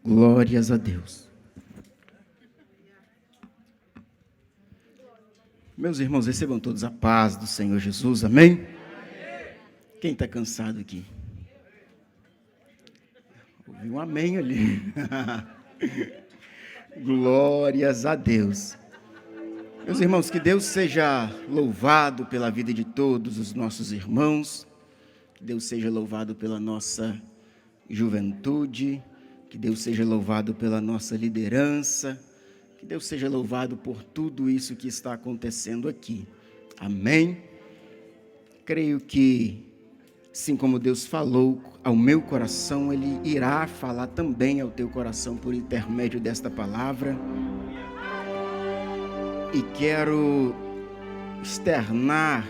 Glórias a Deus. Meus irmãos, recebam todos a paz do Senhor Jesus, amém? Quem está cansado aqui? Ouvi um amém ali. Glórias a Deus. Meus irmãos, que Deus seja louvado pela vida de todos os nossos irmãos, que Deus seja louvado pela nossa juventude, que Deus seja louvado pela nossa liderança, que Deus seja louvado por tudo isso que está acontecendo aqui. Amém? Creio que, assim como Deus falou ao meu coração, Ele irá falar também ao teu coração por intermédio desta palavra. E quero externar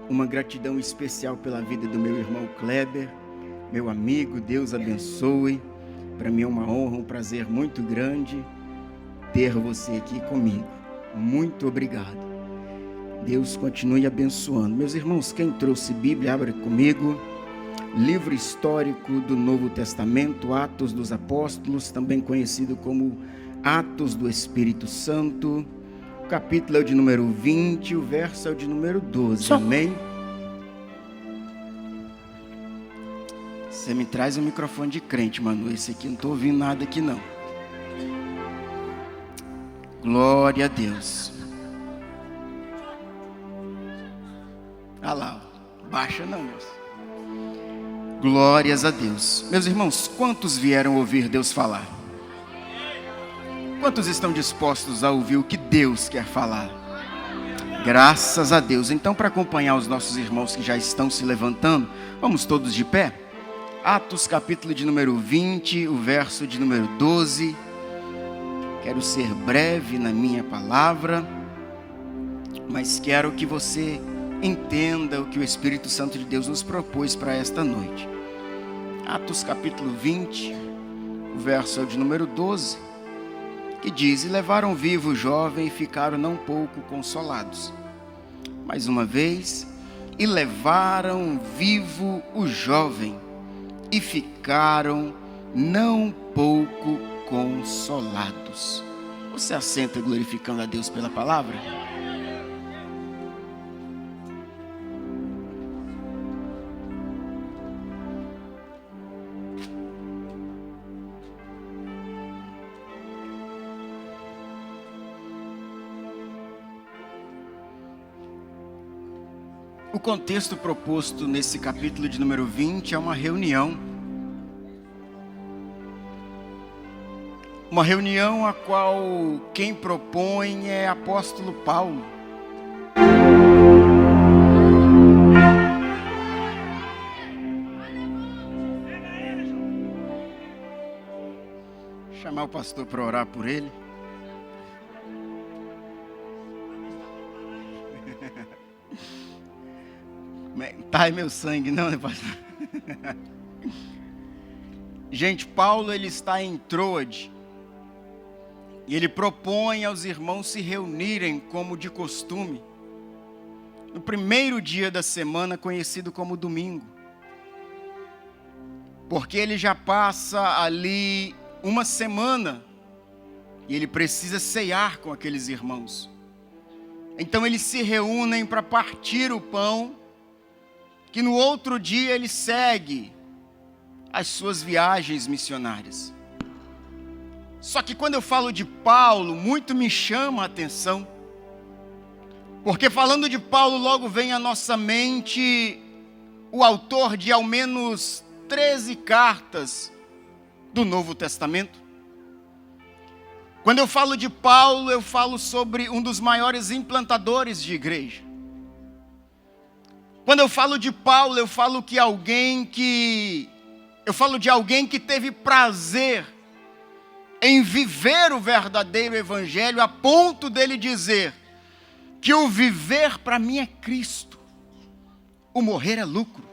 uma gratidão especial pela vida do meu irmão Kleber, meu amigo. Deus abençoe. Para mim é uma honra, um prazer muito grande ter você aqui comigo. Muito obrigado. Deus continue abençoando. Meus irmãos, quem trouxe Bíblia, abra comigo. Livro histórico do Novo Testamento, Atos dos Apóstolos, também conhecido como Atos do Espírito Santo. O capítulo é o de número 20, o verso é o de número 12. Amém? Você me traz um microfone de crente, Manu. Esse aqui não estou ouvindo nada aqui, não. Glória a Deus. Olha lá, baixa não, moço. Glórias a Deus. Meus irmãos, quantos vieram ouvir Deus falar? Quantos estão dispostos a ouvir o que Deus quer falar? Graças a Deus. Então, para acompanhar os nossos irmãos que já estão se levantando, vamos todos de pé? Atos, capítulo de número 20, o verso de número 12. Quero ser breve na minha palavra, mas quero que você entenda o que o Espírito Santo de Deus nos propôs para esta noite. Atos, capítulo 20, o verso é o de número 12, que diz: E levaram vivo o jovem e ficaram não pouco consolados. Mais uma vez, e levaram vivo o jovem e ficaram não pouco consolados. Você assenta glorificando a Deus pela palavra? O contexto proposto nesse capítulo de número 20 é uma reunião. Uma reunião a qual quem propõe é apóstolo Paulo. Vou chamar o pastor para orar por ele. Tá aí meu sangue, não, né, pastor? Gente, Paulo ele está em Troade e ele propõe aos irmãos se reunirem como de costume no primeiro dia da semana, conhecido como domingo, porque ele já passa ali uma semana e ele precisa ceiar com aqueles irmãos. Então eles se reúnem para partir o pão, que no outro dia ele segue as suas viagens missionárias. Só que quando eu falo de Paulo, muito me chama a atenção, porque falando de Paulo logo vem à nossa mente o autor de ao menos 13 cartas do Novo Testamento. Quando eu falo de Paulo, eu falo sobre um dos maiores implantadores de igreja. Quando eu falo de Paulo, eu falo de alguém que teve prazer em viver o verdadeiro evangelho, a ponto dele dizer que o viver para mim é Cristo, o morrer é lucro.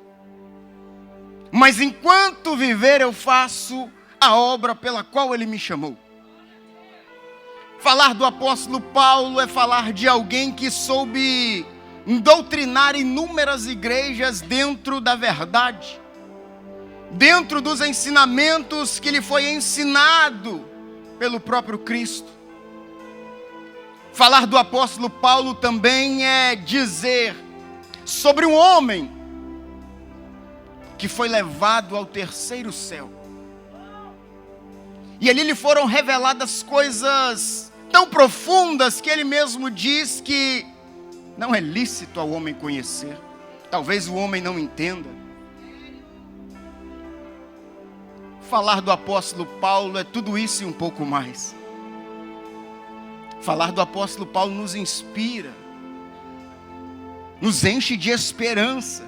Mas enquanto viver, eu faço a obra pela qual ele me chamou. Falar do apóstolo Paulo é falar de alguém que soube doutrinar inúmeras igrejas dentro da verdade, dentro dos ensinamentos que lhe foi ensinado pelo próprio Cristo. Falar do apóstolo Paulo também é dizer sobre um homem que foi levado ao terceiro céu. E ali lhe foram reveladas coisas tão profundas que ele mesmo diz que não é lícito ao homem conhecer. Talvez o homem não entenda. Falar do apóstolo Paulo é tudo isso e um pouco mais. Falar do apóstolo Paulo nos inspira, nos enche de esperança,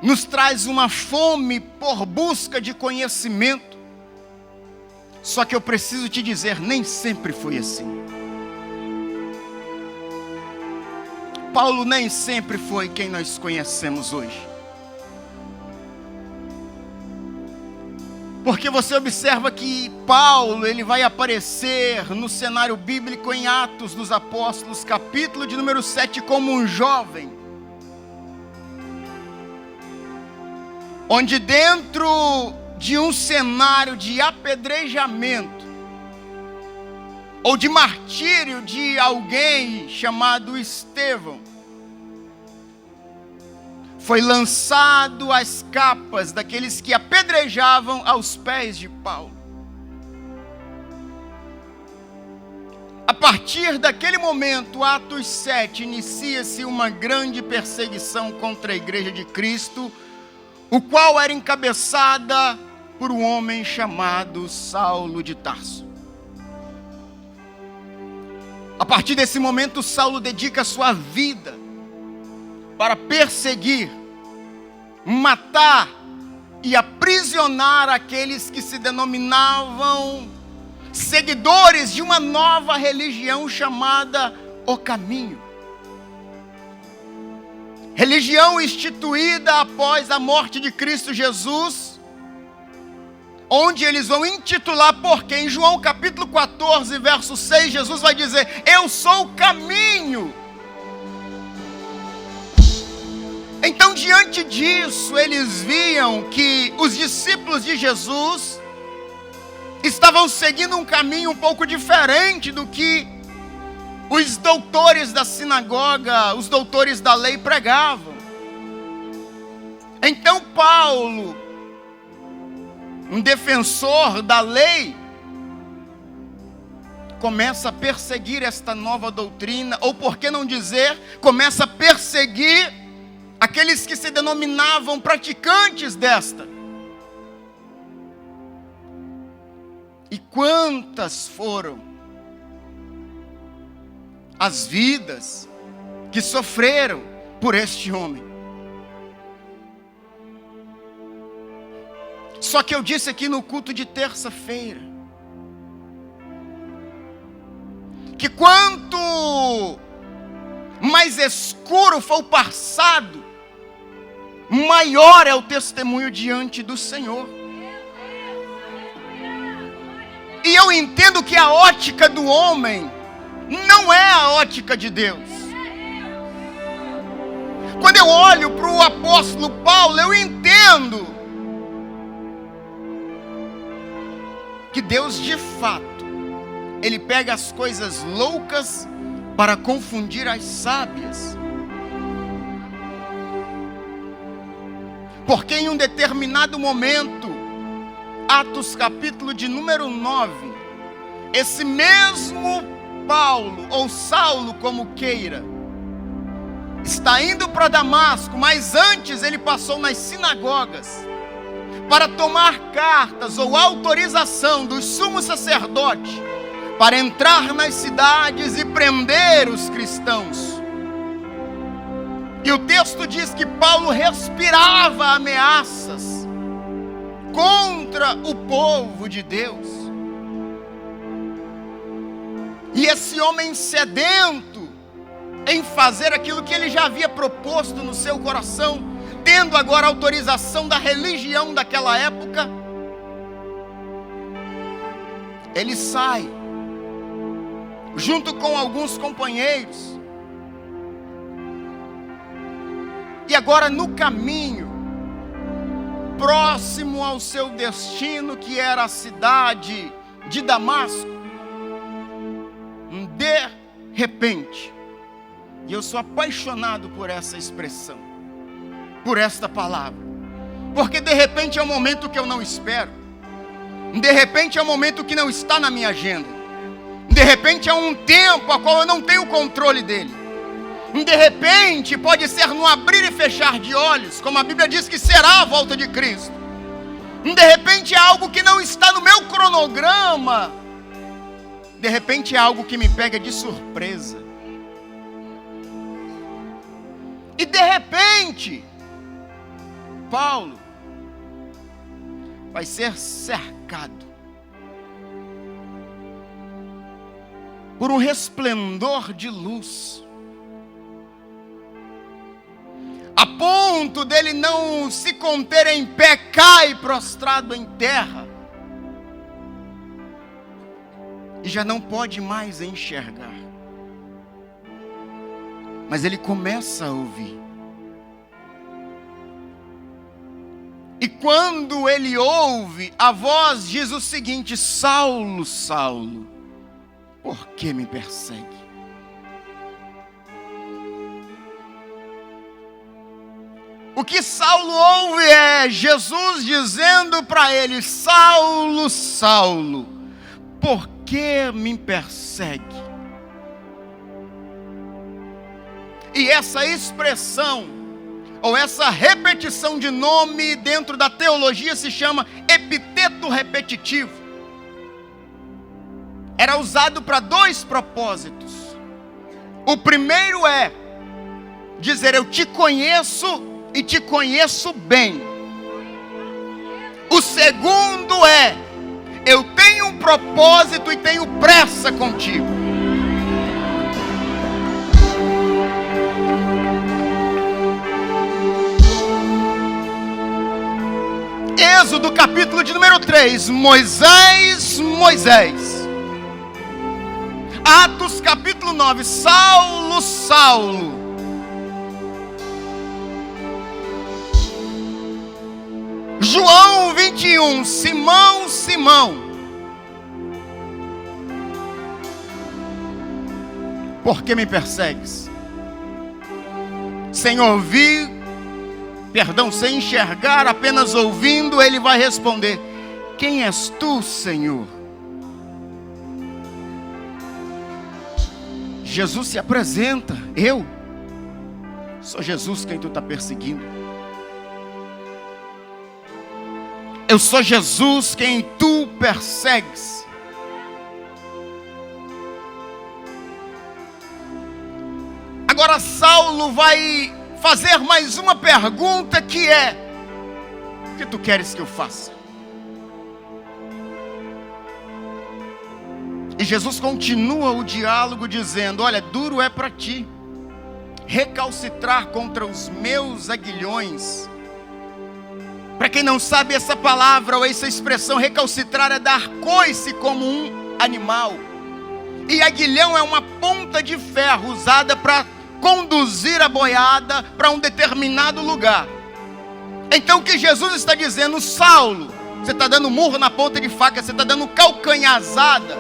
nos traz uma fome por busca de conhecimento. Só que eu preciso te dizer, nem sempre foi assim. Paulo nem sempre foi quem nós conhecemos hoje. Porque você observa que Paulo, ele vai aparecer no cenário bíblico em Atos dos Apóstolos, capítulo de número 7, como um jovem. Onde dentro de um cenário de apedrejamento, ou de martírio de alguém chamado Estevão, foi lançado as capas daqueles que apedrejavam aos pés de Paulo. A partir daquele momento, Atos 7, inicia-se uma grande perseguição contra a igreja de Cristo, o qual era encabeçada por um homem chamado Saulo de Tarso. A partir desse momento, Saulo dedica a sua vida para perseguir, matar e aprisionar aqueles que se denominavam seguidores de uma nova religião chamada O Caminho. Religião instituída após a morte de Cristo Jesus, onde eles vão intitular, porque em João capítulo 14, verso 6, Jesus vai dizer: eu sou o caminho. Então, diante disso, eles viam que os discípulos de Jesus estavam seguindo um caminho um pouco diferente do que os doutores da sinagoga, os doutores da lei pregavam. Então Paulo, um defensor da lei, começa a perseguir esta nova doutrina, ou por que não dizer, começa a perseguir aqueles que se denominavam praticantes desta. E quantas foram as vidas que sofreram por este homem? Só que eu disse aqui no culto de terça-feira que quanto mais escuro for o passado, maior é o testemunho diante do Senhor. E eu entendo que a ótica do homem não é a ótica de Deus. Quando eu olho para o apóstolo Paulo, eu entendo que Deus de fato, Ele pega as coisas loucas para confundir as sábias. Porque em um determinado momento, Atos capítulo de número 9, esse mesmo Paulo, ou Saulo como queira, está indo para Damasco, mas antes ele passou nas sinagogas para tomar cartas ou autorização dos sumos sacerdotes para entrar nas cidades e prender os cristãos. E o texto diz que Paulo respirava ameaças contra o povo de Deus. E esse homem sedento em fazer aquilo que ele já havia proposto no seu coração, tendo agora autorização da religião daquela época, ele sai, junto com alguns companheiros. E agora no caminho, próximo ao seu destino, que era a cidade de Damasco, de repente, e eu sou apaixonado por essa expressão, por esta palavra, porque de repente é um momento que eu não espero, de repente é um momento que não está na minha agenda, de repente é um tempo a qual eu não tenho controle dele, de repente pode ser no abrir e fechar de olhos, como a Bíblia diz que será a volta de Cristo, de repente é algo que não está no meu cronograma, de repente é algo que me pega de surpresa, e de repente Paulo vai ser cercado por um resplendor de luz, a ponto dele não se conter em pé, cai prostrado em terra, e já não pode mais enxergar, mas ele começa a ouvir, e quando ele ouve, a voz diz o seguinte: Saulo, Saulo, por que me persegue? O que Saulo ouve é Jesus dizendo para ele: Saulo, Saulo, por que me persegue? E essa expressão, ou essa repetição de nome dentro da teologia se chama epiteto repetitivo. Era usado para dois propósitos. O primeiro é dizer: eu te conheço e te conheço bem. O segundo é: eu tenho um propósito e tenho pressa contigo. Êxodo capítulo de número 3, Moisés. Atos capítulo 9, Saulo, Saulo. João 21, Simão, Simão. Por que me persegues? Sem ouvir, sem enxergar, apenas ouvindo, ele vai responder: quem és tu, Senhor? Jesus se apresenta: eu sou Jesus quem tu está perseguindo. Eu sou Jesus quem tu persegues. Agora Saulo vai fazer mais uma pergunta, que é: o que tu queres que eu faça? E Jesus continua o diálogo dizendo: olha, duro é para ti recalcitrar contra os meus aguilhões. Para quem não sabe, essa palavra ou essa expressão recalcitrar é dar coice como um animal. E aguilhão é uma ponta de ferro usada para conduzir a boiada para um determinado lugar. Então o que Jesus está dizendo: Saulo, você está dando murro na ponta de faca, você está dando calcanhazada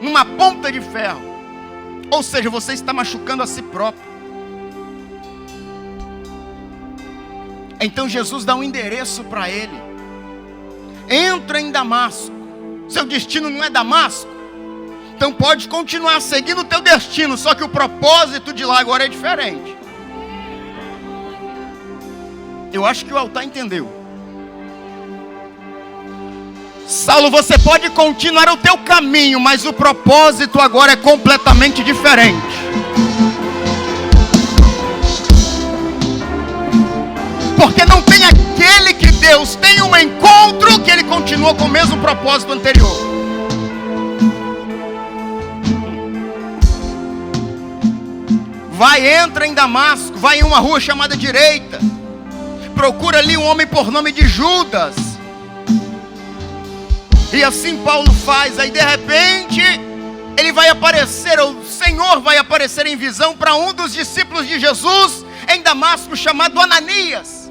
numa ponta de ferro, ou seja, você está machucando a si próprio. Então Jesus dá um endereço para ele: entra em Damasco. Seu destino não é Damasco, então pode continuar seguindo o teu destino, só que o propósito de lá agora é diferente. Eu acho que o altar entendeu. Saulo, você pode continuar o teu caminho, mas o propósito agora é completamente diferente. Porque não tem aquele que Deus tem um encontro que ele continua com o mesmo propósito anterior. Vai, entra em Damasco, vai em uma rua chamada direita, procura ali um homem por nome de Judas. E assim Paulo faz. Aí de repente ele vai aparecer, o Senhor vai aparecer em visão para um dos discípulos de Jesus em Damasco, chamado Ananias.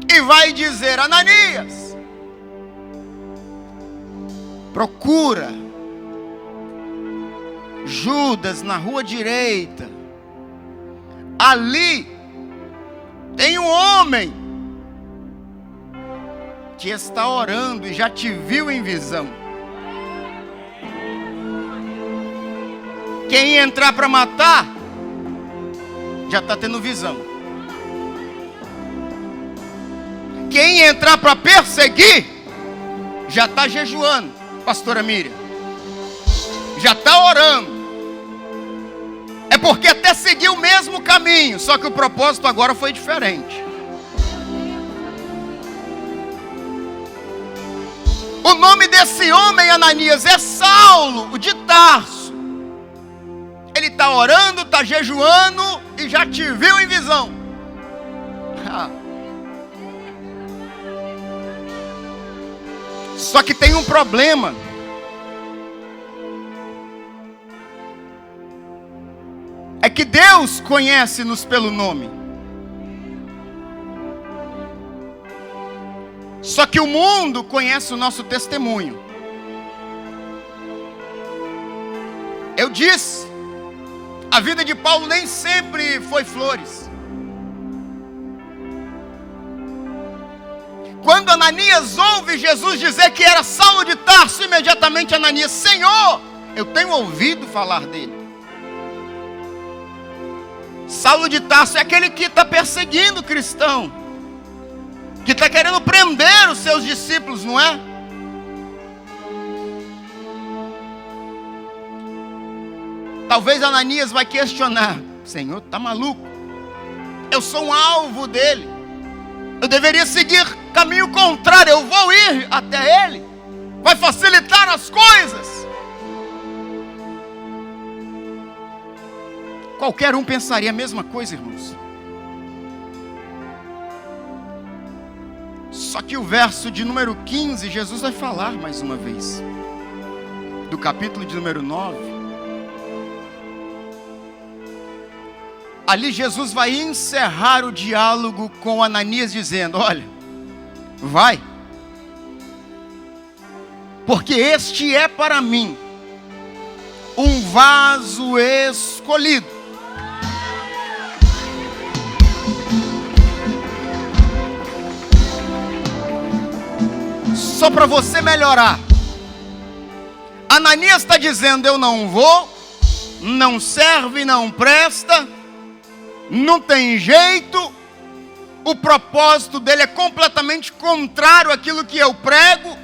e vai dizer: Ananias, procura Judas na rua direita, ali tem um homem que está orando e já te viu em visão. Quem entrar para matar já está tendo visão. Quem entrar para perseguir já está jejuando, pastora Miriam, já está orando. É porque até seguiu o mesmo caminho, só que o propósito agora foi diferente. O nome desse homem, Ananias, é Saulo, o de Tarso. Ele está orando, está jejuando e já te viu em visão. Só que tem um problema. É que Deus conhece-nos pelo nome. Só que o mundo conhece o nosso testemunho. Eu disse, a vida de Paulo nem sempre foi flores. Quando Ananias ouve Jesus dizer que era Saulo de Tarso, imediatamente Ananias: Senhor, eu tenho ouvido falar dele. Saulo de Tarso é aquele que está perseguindo o cristão, que está querendo prender os seus discípulos, não é? Talvez Ananias vai questionar: Senhor, está maluco? Eu sou um alvo dele. Eu deveria seguir caminho contrário. Eu vou ir até ele. Vai facilitar as coisas. Qualquer um pensaria a mesma coisa, irmãos. Só que o verso de número 15, Jesus vai falar mais uma vez. Do capítulo de número 9. Ali Jesus vai encerrar o diálogo com Ananias dizendo: olha, vai. Porque este é para mim um vaso escolhido. Só para você melhorar. Ananias está dizendo: eu não vou, não serve, não presta, não tem jeito, o propósito dele é completamente contrário àquilo que eu prego.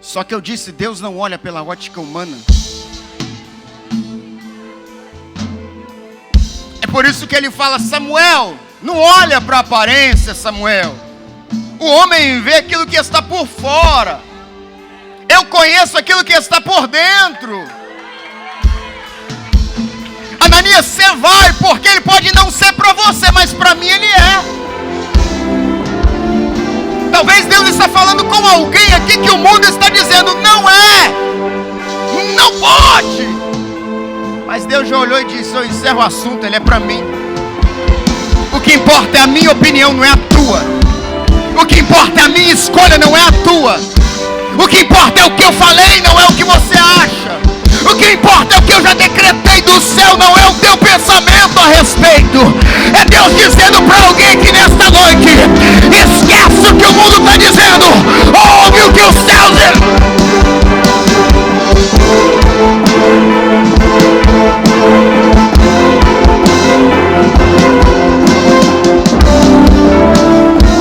Só que eu disse, Deus não olha pela ótica humana. É por isso que ele fala: Samuel, não olha para a aparência, Samuel. O homem vê aquilo que está por fora. Eu conheço aquilo que está por dentro. Ananias, você vai, porque ele pode não ser para você, mas para mim ele é. Talvez Deus está falando com alguém aqui que o mundo está dizendo: não é, não pode. Mas Deus já olhou e disse: eu encerro o assunto, ele é para mim. O que importa é a minha opinião, não é a tua. O que importa é a minha escolha, não é a tua. O que importa é o que eu falei, não é o que você acha. O que importa é o que eu já decretei do céu, não é o teu pensamento a respeito. É Deus dizendo para alguém que nesta noite: esquece o que o mundo está dizendo, ouve o que os céus dizem.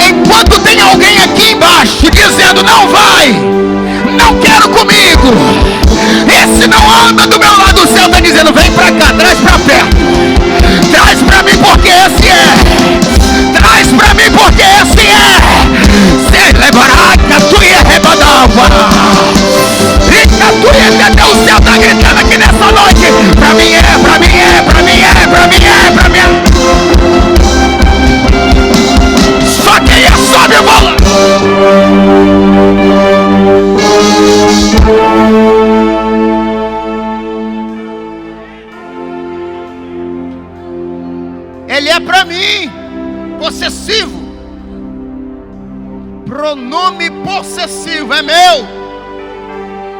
Enquanto tem alguém aqui embaixo dizendo: não vai, não quero comigo, esse não anda do meu lado, o céu está dizendo: vem para cá, traz para perto, traz para mim porque esse é, traz para mim porque esse é. Se levará que tu ia rebadava, e que tu ia até o céu está gritando aqui nessa noite: para mim é, para mim é, para mim é, para mim é, para mim é. Só quem é sobe bola. Ele é para mim. possessivo. Pronome possessivo, é meu,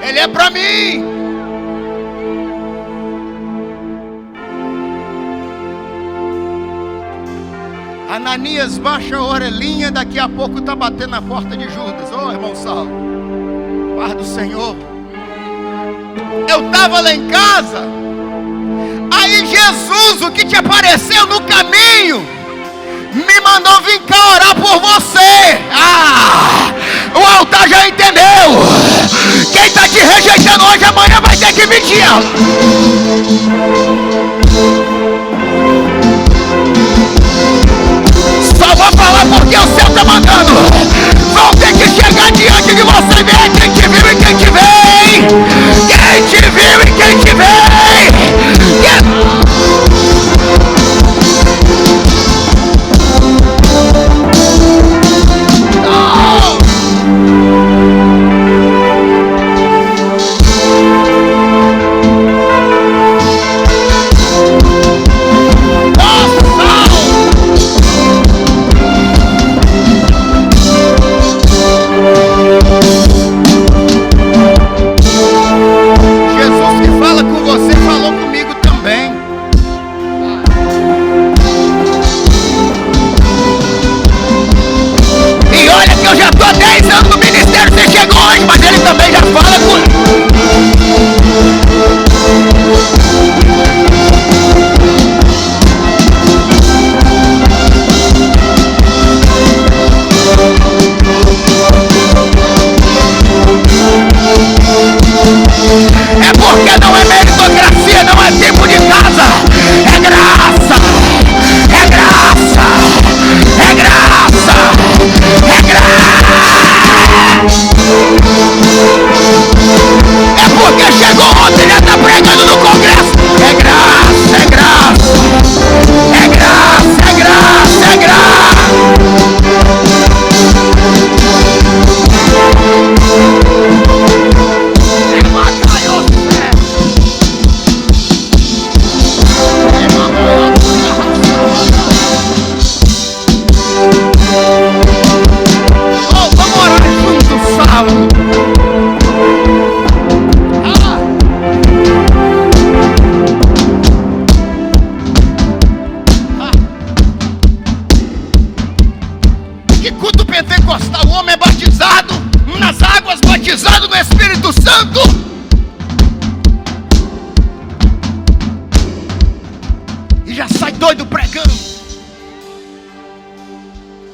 ele é para mim. Ananias, baixa a orelhinha, daqui a pouco está batendo na porta de Judas. Ô irmão Saulo, guarda o Senhor. Eu estava lá em casa, aí Jesus, o que te apareceu no caminho, me mandou vir cá orar por você. O altar já entendeu. Quem está te rejeitando hoje, amanhã vai ter que mentir. Só vou falar porque o céu está mandando. Vão ter que chegar diante de você e ver quem te viu e quem te vem. Quem te viu e quem te vem.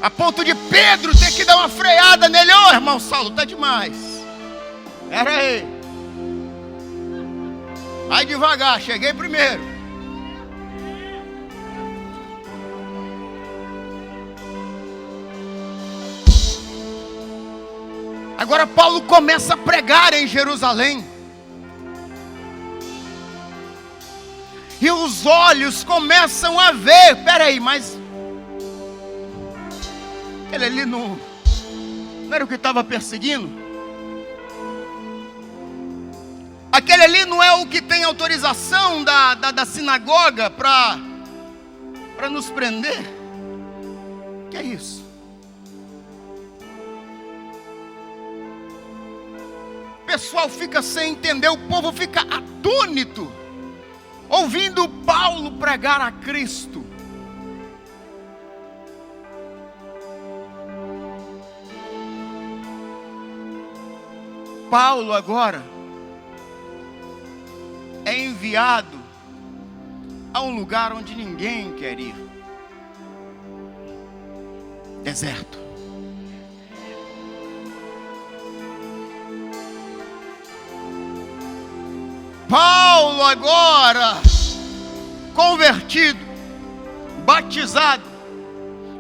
A ponto de Pedro ter que dar uma freada nele. Ô irmão Saulo, tá demais. Pera aí. Vai devagar, cheguei primeiro. Agora Paulo começa a pregar em Jerusalém. E os olhos começam a ver. Pera aí, mas ele ali não era o que estava perseguindo? Aquele ali não é o que tem autorização da sinagoga para nos prender? Que é isso? O pessoal fica sem entender, o povo fica atônito, ouvindo Paulo pregar a Cristo. Paulo agora é enviado a um lugar onde ninguém quer ir. Deserto. Paulo agora, convertido, batizado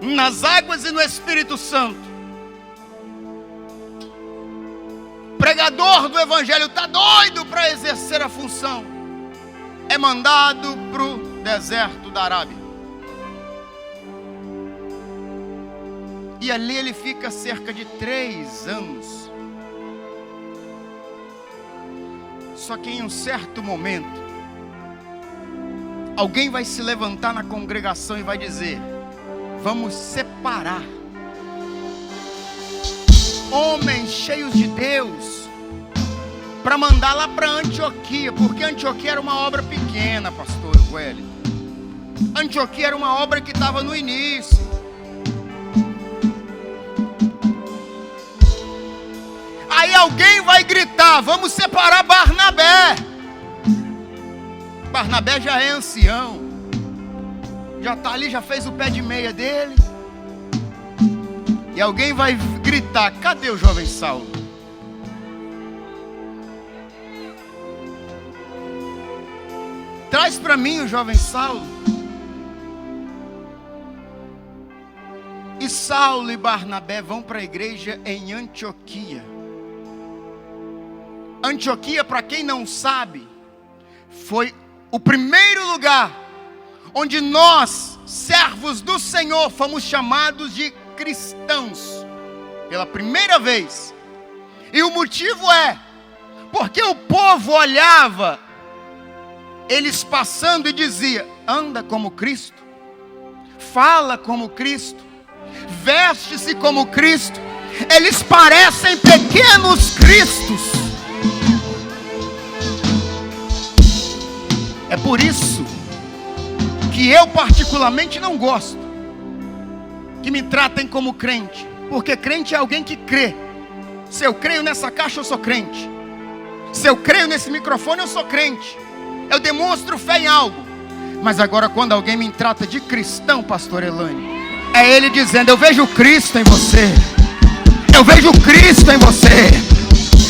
nas águas e no Espírito Santo, pregador do Evangelho, está doido para exercer a função, é mandado para o deserto da Arábia. E ali ele fica cerca de 3 anos. Só que em um certo momento, alguém vai se levantar na congregação e vai dizer: vamos separar homens cheios de Deus para mandar lá para Antioquia, porque Antioquia era uma obra pequena, pastor Wellington. Antioquia era uma obra que estava no início. Aí alguém vai gritar: vamos separar Barnabé. Barnabé já é ancião, já está ali, já fez o pé de meia dele. E alguém vai gritar: cadê o jovem Saulo? Traz para mim o jovem Saulo. E Saulo e Barnabé vão para a igreja em Antioquia. Antioquia, para quem não sabe, foi o primeiro lugar onde nós, servos do Senhor, fomos chamados de cristãos pela primeira vez. E o motivo é porque o povo olhava eles passando e dizia: anda como Cristo, fala como Cristo, veste-se como Cristo. Eles parecem pequenos cristos. É por isso que eu particularmente não gosto que me tratem como crente, porque crente é alguém que crê. Se eu creio nessa caixa, eu sou crente. Se eu creio nesse microfone, eu sou crente. Eu demonstro fé em algo. Mas agora, quando alguém me trata de cristão, pastor Elaine, é ele dizendo: eu vejo Cristo em você, eu vejo Cristo em você,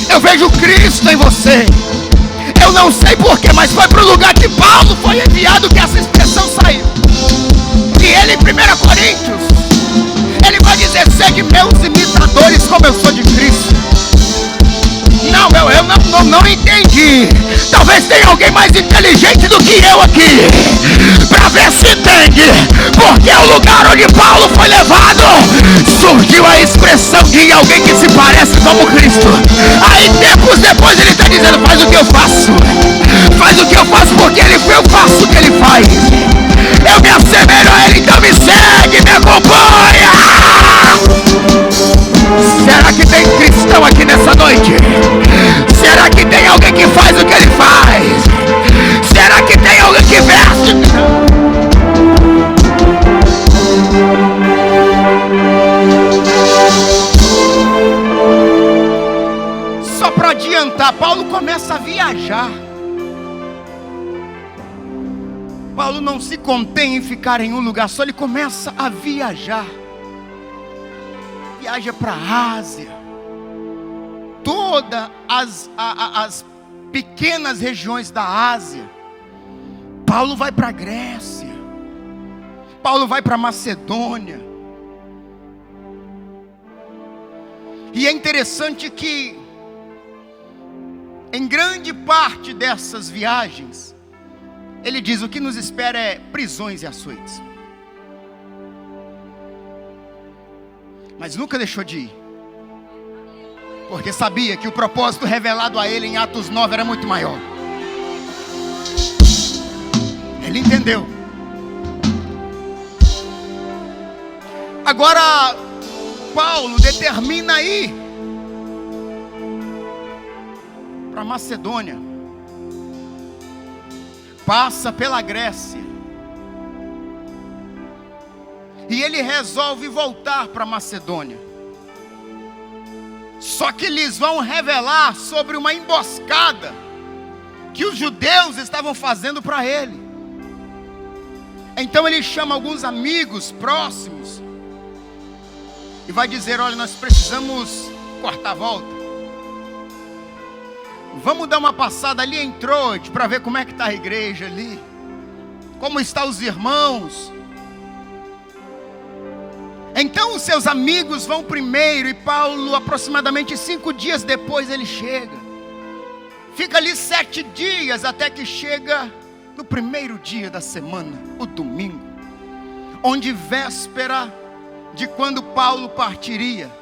eu vejo Cristo em você. Eu não sei porquê, mas foi para o lugar que Paulo foi enviado que essa expressão saiu. E ele, em 1 Coríntios, ele vai dizer: segue meus imitadores como eu sou de Cristo. Eu não entendi. Talvez tenha alguém mais inteligente do que eu aqui, para ver se entende. Porque o lugar onde Paulo foi levado, surgiu a expressão de alguém que se parece como Cristo. Aí tempos depois ele está dizendo: faz o que eu faço. Faz o que eu faço porque eu faço o que ele faz. Eu me assemelho a ele, então me segue, me acompanha. Será que tem cristão aqui nessa noite? Será que tem alguém que faz o que ele faz? Será que tem alguém que veste? Só para adiantar, Paulo começa a viajar. Paulo não se contém em ficar em um lugar só, ele começa a viajar. Viaja para a Ásia, todas as pequenas regiões da Ásia. Paulo vai para a Grécia, Paulo vai para a Macedônia. E é interessante que em grande parte dessas viagens, ele diz: o que nos espera é prisões e açoites. Mas nunca deixou de ir, porque sabia que o propósito revelado a ele em Atos 9 era muito maior. Ele entendeu. Agora Paulo determina ir para Macedônia, passa pela Grécia, e ele resolve voltar para Macedônia. Só que eles vão revelar sobre uma emboscada que os judeus estavam fazendo para ele. Então ele chama alguns amigos próximos e vai dizer: olha, nós precisamos cortar a volta. Vamos dar uma passada ali em Troade para ver como é que está a igreja ali, como estão os irmãos. Então os seus amigos vão primeiro, e Paulo, aproximadamente 5 dias depois, ele chega. Fica ali 7 dias, até que chega no primeiro dia da semana, o domingo, onde véspera de quando Paulo partiria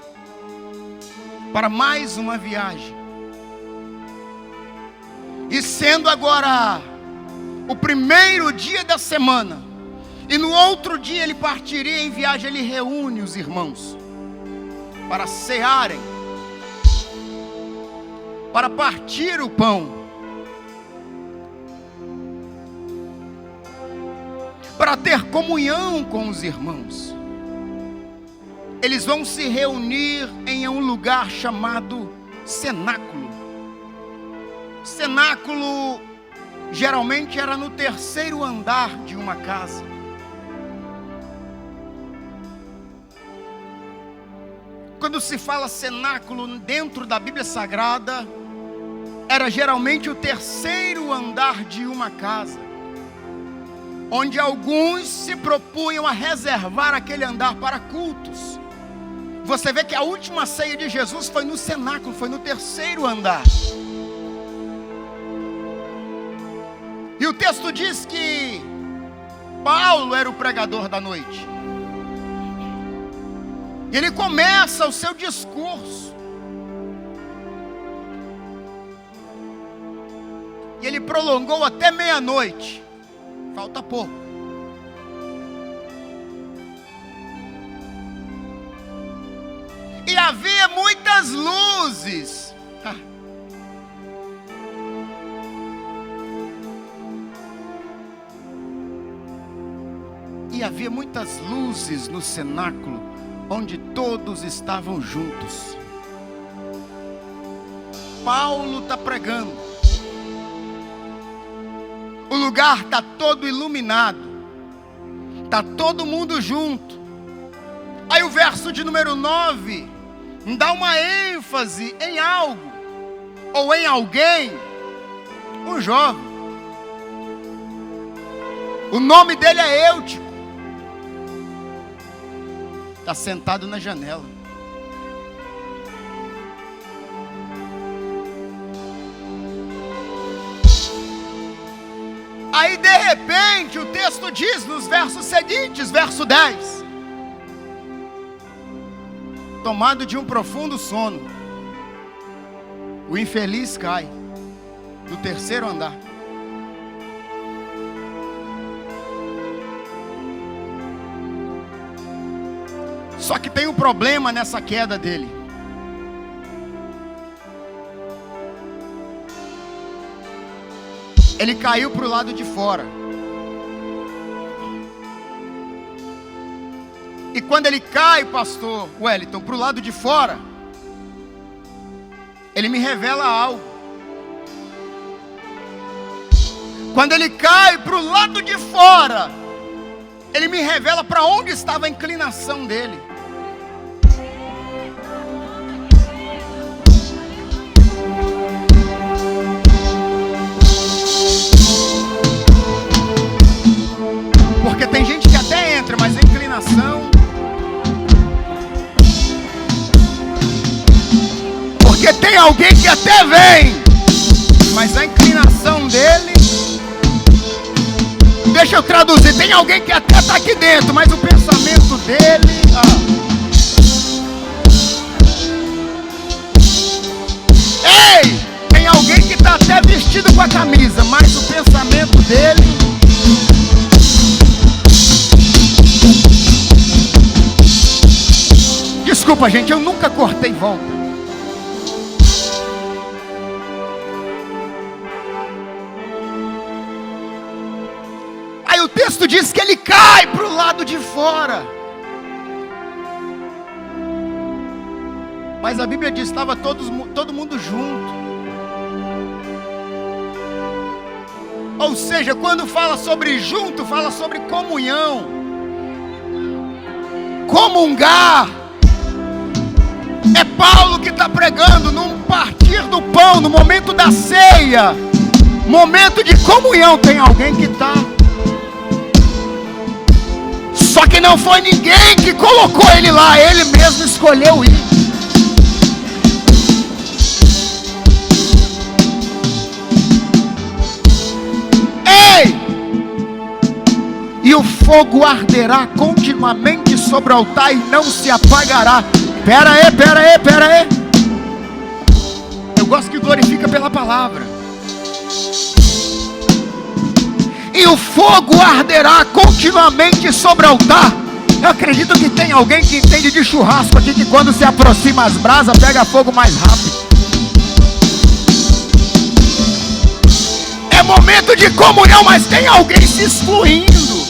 para mais uma viagem. E sendo agora o primeiro dia da semana, E no outro dia ele partiria em viagem. Ele reúne os irmãos para cearem, para partir o pão, para ter comunhão com os irmãos. Eles vão se reunir em um lugar chamado cenáculo. Cenáculo geralmente era no terceiro andar de uma casa. Quando se fala cenáculo dentro da Bíblia Sagrada, era geralmente o terceiro andar de uma casa, onde alguns se propunham a reservar aquele andar para cultos. Você vê que a última ceia de Jesus foi no cenáculo, foi no terceiro andar. E o texto diz que Paulo era o pregador da noite. E ele começa o seu discurso. E ele prolongou até meia-noite. Falta pouco. E havia muitas luzes. E havia muitas luzes no cenáculo, onde todos estavam juntos. Paulo está pregando. O lugar está todo iluminado. Está todo mundo junto. Aí o verso de número 9 dá uma ênfase em algo, ou em alguém, um jovem. O nome dele é Eutico. Está sentado na janela. Aí de repente o texto diz nos versos seguintes, verso 10: tomado de um profundo sono, o infeliz cai do terceiro andar. Só que tem um problema nessa queda dele. Ele caiu para o lado de fora. E quando ele cai, pastor Wellington, para o lado de fora, ele me revela algo. Quando ele cai para o lado de fora, ele me revela para onde estava a inclinação dele. Porque tem gente que até entra, mas a inclinação... Porque tem alguém que até vem, mas a inclinação dele... Deixa eu traduzir. Tem alguém que até está aqui dentro, mas o pensamento dele... Ei! Tem alguém que está até vestido com a camisa, mas o pensamento dele... Desculpa, gente, eu nunca cortei volta. Aí o texto diz que ele cai para o lado de fora. Mas a Bíblia diz que estava todo mundo junto. Ou seja, quando fala sobre junto, fala sobre comunhão. Comungar. É Paulo que está pregando num partir do pão, no momento da ceia, momento de comunhão. Tem alguém que está. Só que não foi ninguém que colocou ele lá, ele mesmo escolheu ir. Ei! E o fogo arderá continuamente sobre o altar e não se apagará. Pera aí. Eu gosto que glorifica pela palavra. e o fogo arderá continuamente sobre o altar. Eu acredito que tem alguém que entende de churrasco aqui, que quando se aproxima as brasas, pega fogo mais rápido. É momento de comunhão, mas tem alguém se excluindo.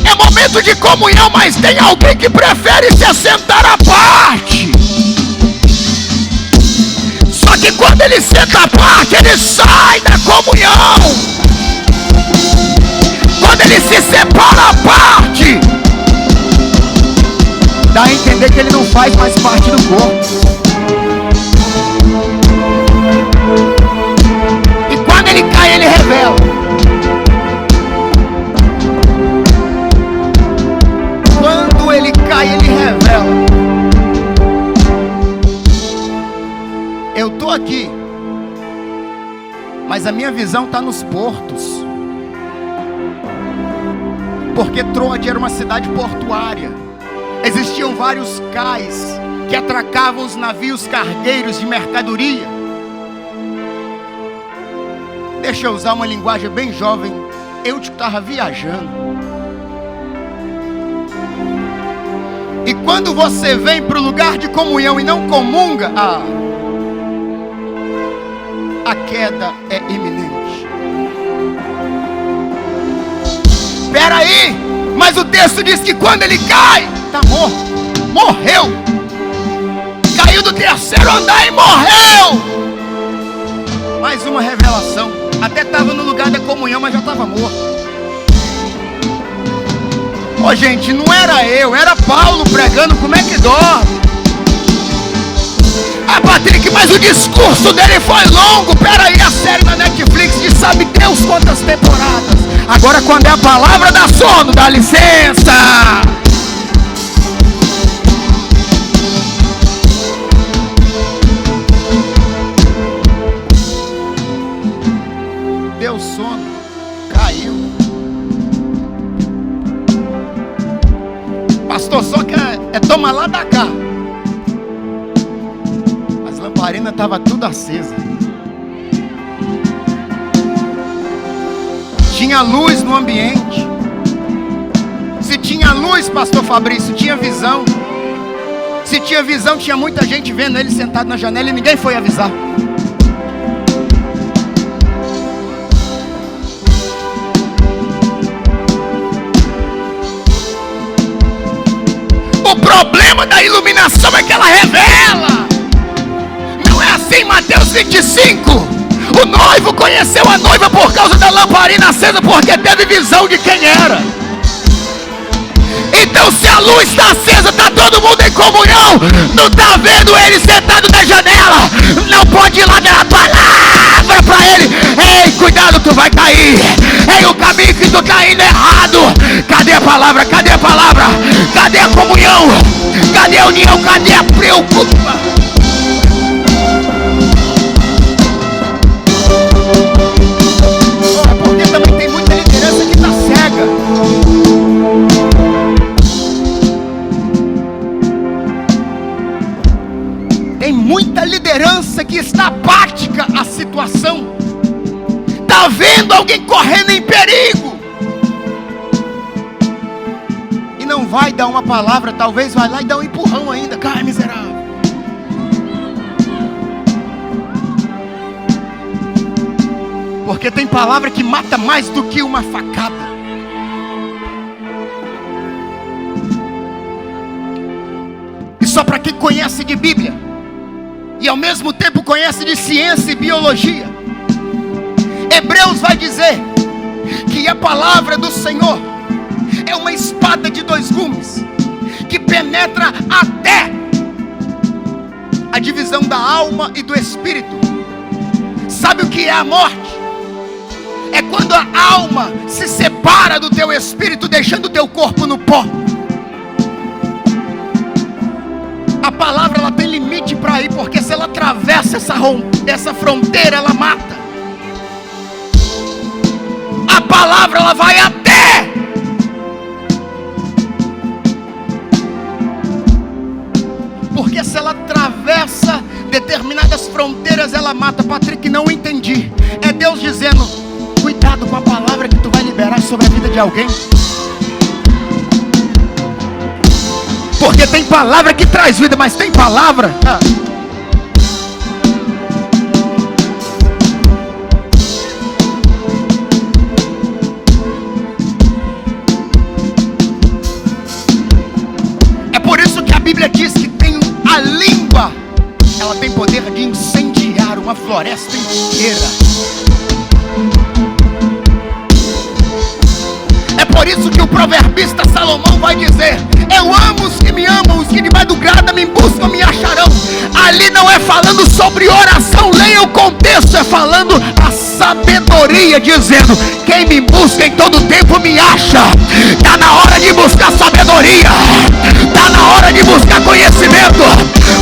É momento de comunhão, mas tem alguém que prefere se assentar à parte. Só que quando ele senta à parte, ele sai da comunhão. Quando ele se separa à parte, dá a entender que ele não faz mais parte do corpo. E quando ele cai, ele revela. Quando ele cai, ele revela. Eu estou aqui, mas a minha visão está nos portos. Porque Troade era uma cidade portuária. Existiam vários cais que atracavam os navios cargueiros de mercadoria. Deixa eu usar uma linguagem bem jovem. Eu estava viajando. E quando você vem para o lugar de comunhão e não comunga, a queda é iminente. Espera aí, mas o texto diz que quando ele cai, está morto, morreu, caiu do terceiro andar e morreu. Mais uma revelação. Até estava no lugar da comunhão, mas já estava morto. Ó, gente, não era eu, era Paulo pregando. Como é que dorme? Ah, Patrick, mas o discurso dele foi longo. Pera aí, a série na Netflix de sabe Deus quantas temporadas. Agora quando é a palavra dá sono, dá licença. Deu sono, caiu. Pastor, só que é toma lá da cá. As lamparinas estavam tudo acesa. Tinha luz no ambiente. Se tinha luz, pastor Fabrício, tinha visão. Se tinha visão, tinha muita gente vendo ele sentado na janela e ninguém foi avisar. O problema da iluminação é que ela revela. Não é assim, Mateus 25. O noivo conheceu a noiva por causa da lamparina acesa, porque teve visão de quem era. Então se a luz está acesa, está todo mundo em comunhão. Não está vendo ele sentado na janela, não pode ir lá dar a palavra para ele. Ei, cuidado, tu vai cair. Ei, o caminho que tu está indo é errado. Cadê a palavra? Cadê a palavra? Cadê a comunhão? Cadê a união? Cadê a preocupação? Porque também tem muita liderança que está cega. Tem muita liderança que está apática à situação. Está vendo alguém correndo em perigo e não vai dar uma palavra. Talvez vai lá e dá um empurrão ainda. Cai, miserável. Porque tem palavra que mata mais do que uma facada. E só para quem conhece de Bíblia e ao mesmo tempo conhece de ciência e biologia, Hebreus vai dizer que a palavra do Senhor é uma espada de dois gumes que penetra até a divisão da alma e do espírito. Sabe o que é a morte? É quando a alma se separa do teu espírito, deixando o teu corpo no pó. A palavra ela tem limite para ir, porque se ela atravessa essa fronteira, ela mata. A palavra ela vai até. Porque se ela atravessa, determinadas fronteiras ela mata. Patrick, não entendi. É Deus dizendo: cuidado com a palavra que tu vai liberar sobre a vida de alguém. Porque tem palavra que traz vida, mas tem palavra. É por isso que a Bíblia diz que tem a língua, ela tem poder de incendiar uma floresta inteira. É por isso que o proverbista Salomão vai dizer: eu amo os que me amam, os que debaixo do grada me buscam, me acharão. Ali não é falando sobre oração, leia o contexto, é falando a sabedoria, dizendo: quem me busca em todo tempo me acha. Está na hora de buscar sabedoria, está na hora de buscar conhecimento,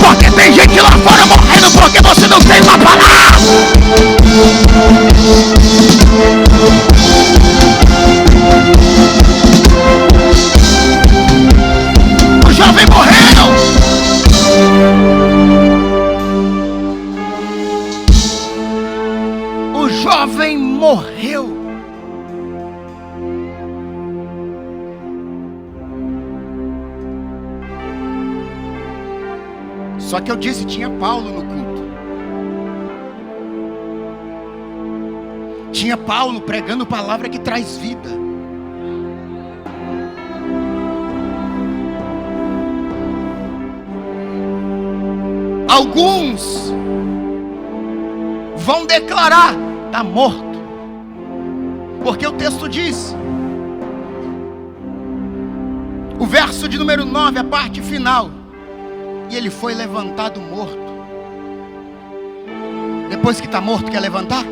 porque tem gente lá fora morrendo porque você não tem uma palavra. O jovem morreu. O jovem morreu. Só que eu disse, tinha Paulo no culto. Tinha Paulo pregando palavra que traz vida. Alguns vão declarar: está morto. Porque o texto diz, o verso de número 9, a parte final: e ele foi levantado morto. Depois que está morto, quer levantar?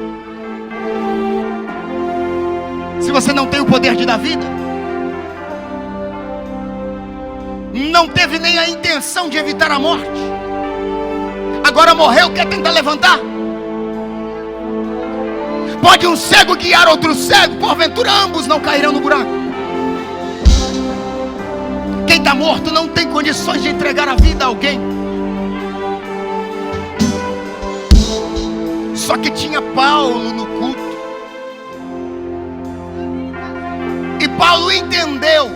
Se você não tem o poder de dar vida, não teve nem a intenção de evitar a morte, agora morreu, quer tentar levantar? Pode um cego guiar outro cego, porventura ambos não cairão no buraco. Quem está morto não tem condições de entregar a vida a alguém. Só que tinha Paulo no culto, e Paulo entendeu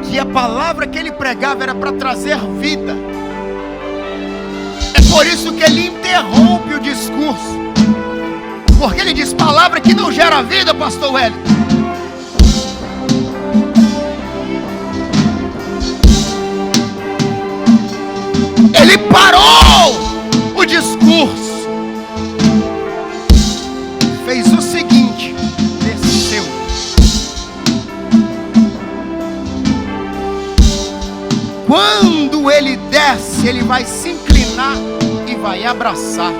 que a palavra que ele pregava era para trazer vida. É por isso que ele interrompe o discurso, porque ele diz: palavra que não gera vida, pastor Wellington. Ele parou o discurso, fez o seguinte: desceu. Quando ele desce, ele vai se inclinar e vai abraçar.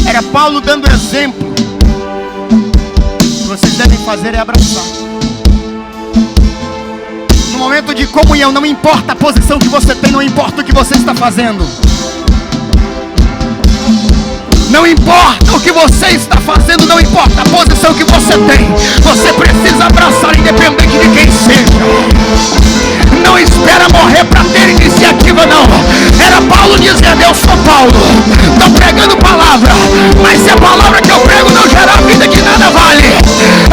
Era Paulo dando exemplo. O que vocês devem fazer é abraçar. No momento de comunhão, não importa a posição que você tem, não importa o que você está fazendo, não importa o que você está fazendo, não importa a posição que você tem, você precisa abraçar, independente de quem seja. Não espera morrer para ter iniciativa, não. Era Paulo dizendo: eu sou Paulo, estou pregando palavra, mas se a palavra que eu prego não gerar vida, de nada vale.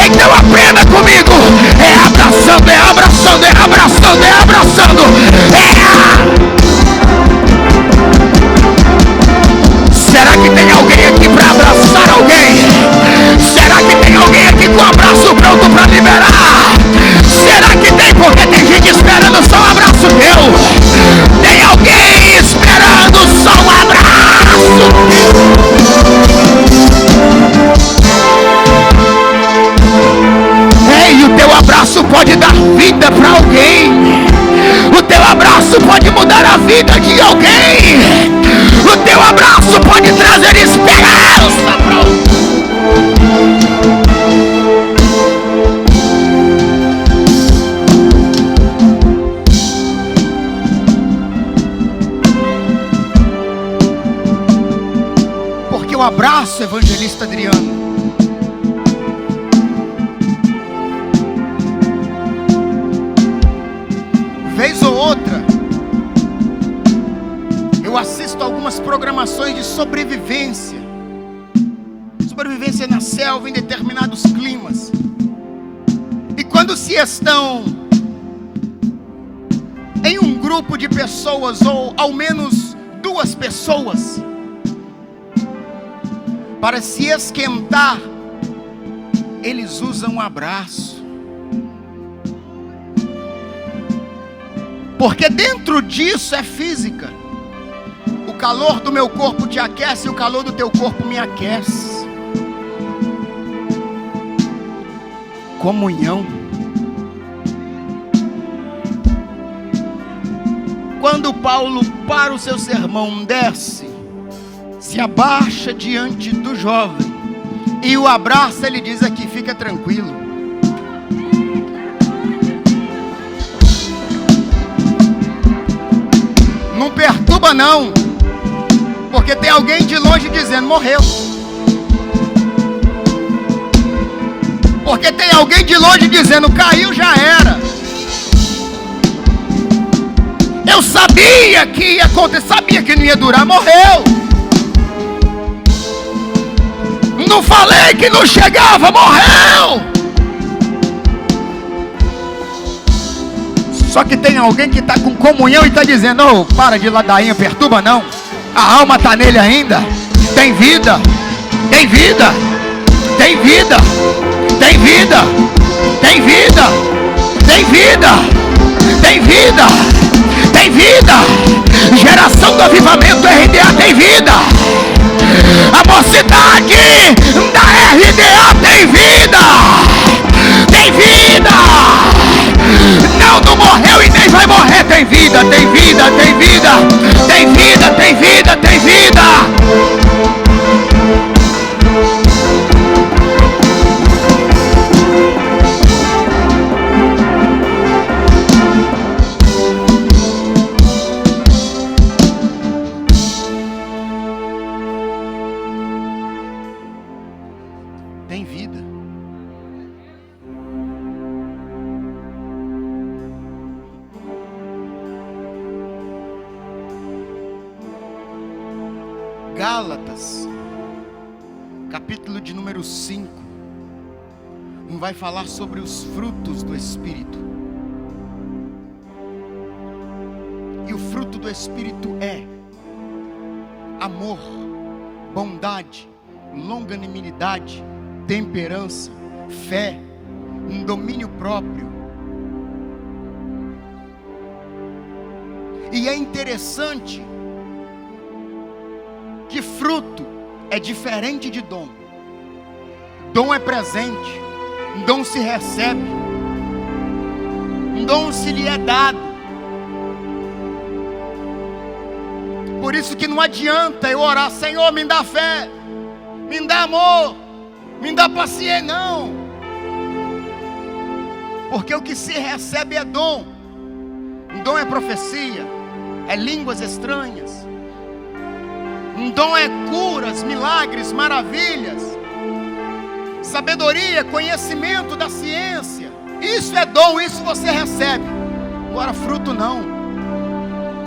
Então aprenda comigo: é abraçando, é abraçando, é abraçando, é abraçando, Será que tem alguém aqui para abraçar alguém? Será que tem alguém aqui com o abraço pronto para liberar? Será que tem? Porque tem gente esperando só um abraço teu. Tem alguém esperando só um abraço. Ei, o teu abraço pode dar vida para alguém. O teu abraço pode mudar a vida de alguém. O teu abraço pode trazer esperança para alguém. Porque o abraço, evangelista Adriano, algumas programações de sobrevivência. Sobrevivência na selva, em determinados climas. E quando se estão em um grupo de pessoas, ou ao menos 2 pessoas, para se esquentar, eles usam um abraço. Porque dentro disso é física. O calor do meu corpo te aquece, e o calor do teu corpo me aquece. Comunhão. Quando Paulo, para o seu sermão, desce, se abaixa diante do jovem e o abraça, ele diz aqui: fica tranquilo. Não perturba não, porque tem alguém de longe dizendo: morreu. Porque tem alguém de longe dizendo: caiu, já era. Eu sabia que ia acontecer, sabia que não ia durar, morreu. Não falei que não chegava, morreu. Só que tem alguém que está com comunhão e está dizendo: oh, para de ladainha, perturba não. A alma está nele ainda. Tem vida, tem vida, tem vida, tem vida, tem vida, tem vida, tem vida, tem vida. Geração do Avivamento RDA tem vida. A mocidade da RDA tem vida. Tem vida. Não morreu e nem vai morrer. Tem vida, tem vida, tem vida. Tem vida, tem vida, tem vida. Tem vida. Gálatas, capítulo de número 5, vai falar sobre os frutos do Espírito. E o fruto do Espírito é amor, bondade, longanimidade, temperança, fé, um domínio próprio. E é interessante que fruto é diferente de dom. Dom é presente, dom se recebe, dom se lhe é dado. Por isso que não adianta eu orar: Senhor, me dá fé, me dá amor, me dá paciência, não. Porque o que se recebe é dom. Dom é profecia, é línguas estranhas. Dom é curas, milagres, maravilhas, sabedoria, conhecimento da ciência. Isso é dom, isso você recebe. Agora fruto não.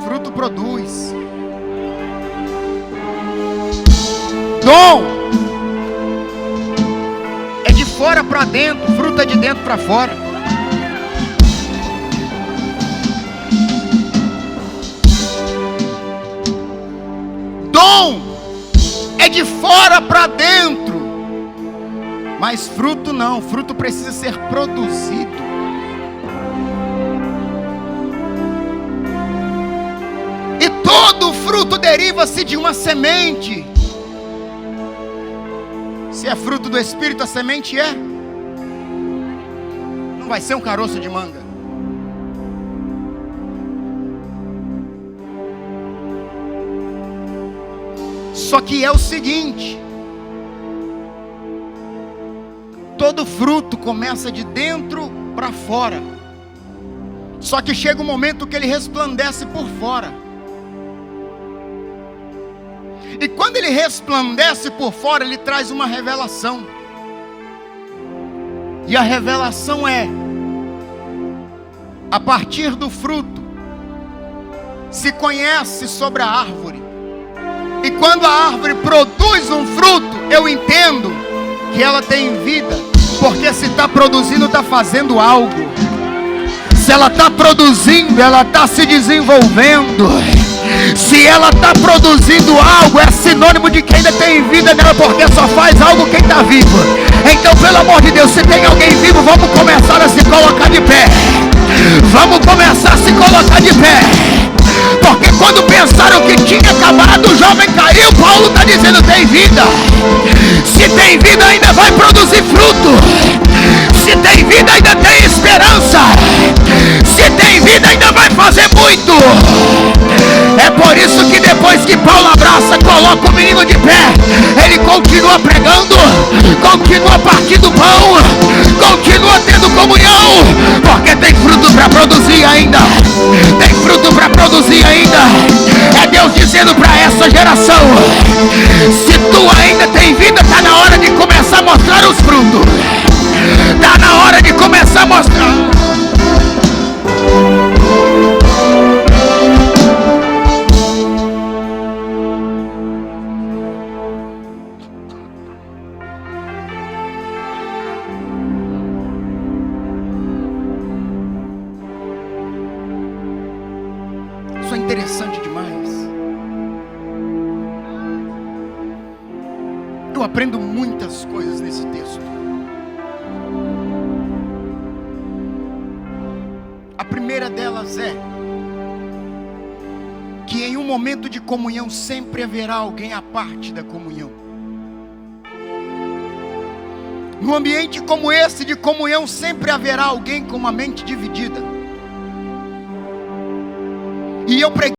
Fruto produz. Dom é de fora para dentro, fruto é de dentro para fora. Dom é de fora para dentro, mas fruto não. Fruto precisa ser produzido. E todo fruto deriva-se de uma semente. Se é fruto do Espírito, a semente é. Não vai ser um caroço de manga. Só que é o seguinte: todo fruto começa de dentro para fora. Só que chega um momento que ele resplandece por fora. E quando ele resplandece por fora, ele traz uma revelação. E a revelação é: a partir do fruto se conhece sobre a árvore. E quando a árvore produz um fruto, eu entendo que ela tem vida, porque se está produzindo, está fazendo algo. Se ela está produzindo, ela está se desenvolvendo. Se ela está produzindo algo, é sinônimo de que ainda tem vida nela, porque só faz algo quem está vivo. Então, pelo amor de Deus, se tem alguém vivo, vamos começar a se colocar de pé. Vamos começar a se colocar de pé. Porque quando pensaram que tinha acabado, o jovem caiu. Paulo está dizendo: tem vida. Se tem vida, ainda vai produzir fruto. Se tem vida, ainda tem esperança. Se tem vida, ainda vai fazer muito. É por isso que depois que Paulo abraça, coloca o menino de pé, ele continua pregando, continua partindo pão, continua tendo comunhão, porque tem fruto para produzir ainda. Tem fruto para produzir ainda. É Deus dizendo para essa geração: se tu ainda tem vida, está na hora de começar a mostrar os frutos. Está na hora de começar a mostrar. Isso é interessante demais. Eu aprendo muitas coisas nesse texto. A primeira delas é que em um momento de comunhão sempre haverá alguém à parte da comunhão. Num ambiente como esse de comunhão sempre haverá alguém com uma mente dividida. E eu preguei